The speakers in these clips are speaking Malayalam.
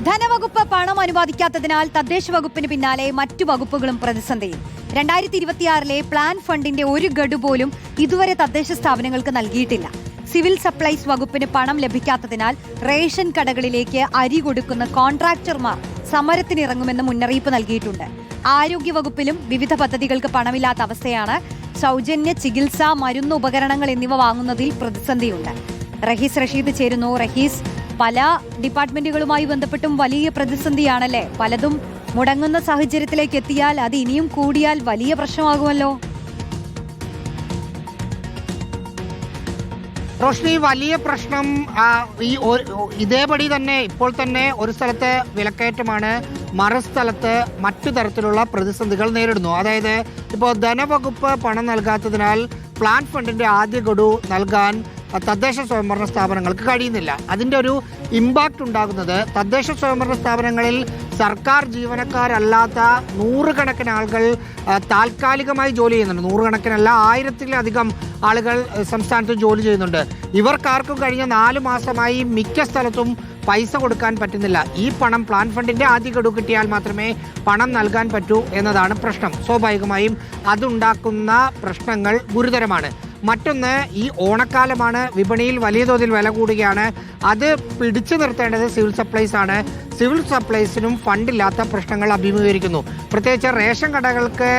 ധനവകുപ്പ് പണം അനുവദിക്കാത്തതിനാൽ തദ്ദേശ വകുപ്പിന് പിന്നാലെ മറ്റു വകുപ്പുകളും പ്രതിസന്ധിയിൽ. 2026 പ്ലാൻ ഫണ്ടിന്റെ ഒരു ഗഡു പോലും ഇതുവരെ തദ്ദേശ സ്ഥാപനങ്ങൾക്ക് നൽകിയിട്ടില്ല. സിവിൽ സപ്ലൈസ് വകുപ്പിന് പണം ലഭിക്കാത്തതിനാൽ റേഷൻ കടകളിലേക്ക് അരി കൊടുക്കുന്ന കോൺട്രാക്ടർമാർ സമരത്തിനിറങ്ങുമെന്ന് മുന്നറിയിപ്പ് നൽകിയിട്ടുണ്ട്. ആരോഗ്യ വകുപ്പിലും വിവിധ പദ്ധതികൾക്ക് പണമില്ലാത്ത അവസ്ഥയാണ്. സൗജന്യ ചികിത്സ, മരുന്ന്, ഉപകരണങ്ങൾ എന്നിവ വാങ്ങുന്നതിൽ പ്രതിസന്ധിയുണ്ട്. റഹീസ് റഷീദ് ചേരുന്നു. റഹീസ്, പല ഡിപ്പാർട്ട്മെന്റുകളുമായി ബന്ധപ്പെട്ടും വലിയ പ്രതിസന്ധിയാണല്ലേ? പലതും മുടങ്ങുന്ന സാഹചര്യത്തിലേക്ക് എത്തിയാൽ അത് ഇനിയും കൂടിയാൽ വലിയ പ്രശ്നമാകുമല്ലോ. റോഷ്നി, വലിയ പ്രശ്നം ഇതേപടി തന്നെ ഇപ്പോൾ തന്നെ ഒരു സ്ഥലത്ത് വിലക്കയറ്റമാണ്, മറുസ്ഥലത്ത് മറ്റു തരത്തിലുള്ള പ്രതിസന്ധികൾ നേരിടുന്നു. അതായത് ഇപ്പോൾ ധനവകുപ്പ് പണം നൽകാത്തതിനാൽ പ്ലാൻ ഫണ്ടിന്റെ ആദ്യ ഗഡു നൽകാൻ തദ്ദേശ സ്വയംഭരണ സ്ഥാപനങ്ങൾക്ക് കഴിയുന്നില്ല. അതിൻ്റെ ഒരു ഇമ്പാക്റ്റ് ഉണ്ടാകുന്നത് തദ്ദേശ സ്വയംഭരണ സ്ഥാപനങ്ങളിൽ സർക്കാർ ജീവനക്കാരല്ലാത്ത നൂറുകണക്കിന് ആളുകൾ താൽക്കാലികമായി ജോലി ചെയ്യുന്നുണ്ട്. നൂറുകണക്കിനല്ല, 1000-ത്തിലധികം ആളുകൾ സംസ്ഥാനത്ത് ജോലി ചെയ്യുന്നുണ്ട്. ഇവർക്കാർക്കും കഴിഞ്ഞ 4 മാസമായി മിക്ക സ്ഥലത്തും പൈസ കൊടുക്കാൻ പറ്റുന്നില്ല. ഈ പണം പ്ലാൻ ഫണ്ടിന്റെ ആദ്യ ഗഡു കിട്ടിയാൽ മാത്രമേ പണം നൽകാൻ പറ്റൂ എന്നതാണ് പ്രശ്നം. സ്വാഭാവികമായും അതുണ്ടാക്കുന്ന പ്രശ്നങ്ങൾ ഗുരുതരമാണ്. മറ്റൊന്ന്, ഈ ഓണക്കാലമാണ്, വിപണിയിൽ വലിയ തോതിൽ വില കൂടുകയാണ്. അത് പിടിച്ചു നിർത്തേണ്ടത് സിവിൽ സപ്ലൈസ് ആണ്. സിവിൽ സപ്ലൈസിനും ഫണ്ടില്ലാത്ത പ്രശ്നങ്ങൾ അഭിമുഖീകരിക്കുന്നു. പ്രത്യേകിച്ച് റേഷൻ കടകൾക്ക്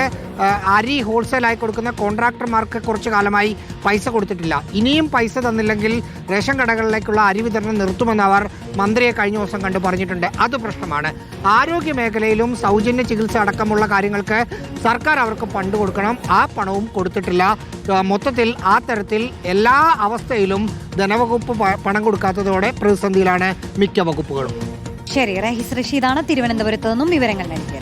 അരി ഹോൾസെയിലായി കൊടുക്കുന്ന കോൺട്രാക്ടർമാർക്ക് കുറച്ചു കാലമായി പൈസ കൊടുത്തിട്ടില്ല. ഇനിയും പൈസ തന്നില്ലെങ്കിൽ റേഷൻ കടകളിലേക്കുള്ള അരി വിതരണം നിർത്തുമെന്ന് അവർ മന്ത്രിയെ കഴിഞ്ഞ ദിവസം കണ്ട് പറഞ്ഞിട്ടുണ്ട്. അത് പ്രശ്നമാണ്. ആരോഗ്യ മേഖലയിലും സൗജന്യ ചികിത്സ അടക്കമുള്ള കാര്യങ്ങൾക്ക് സർക്കാർ അവർക്ക് ഫണ്ട് കൊടുക്കണം. ആ പണവും കൊടുത്തിട്ടില്ല. മൊത്തത്തിൽ ആ തരത്തിൽ എല്ലാ അവസ്ഥയിലും ധനവകുപ്പ് പണം കൊടുക്കാത്തതോടെ പ്രതിസന്ധിയിലാണ് മിക്ക വകുപ്പുകളും. ശരി, റഹീസ് റഷീദാണ് തിരുവനന്തപുരത്ത് നിന്നും വിവരങ്ങൾ നൽകിയത്.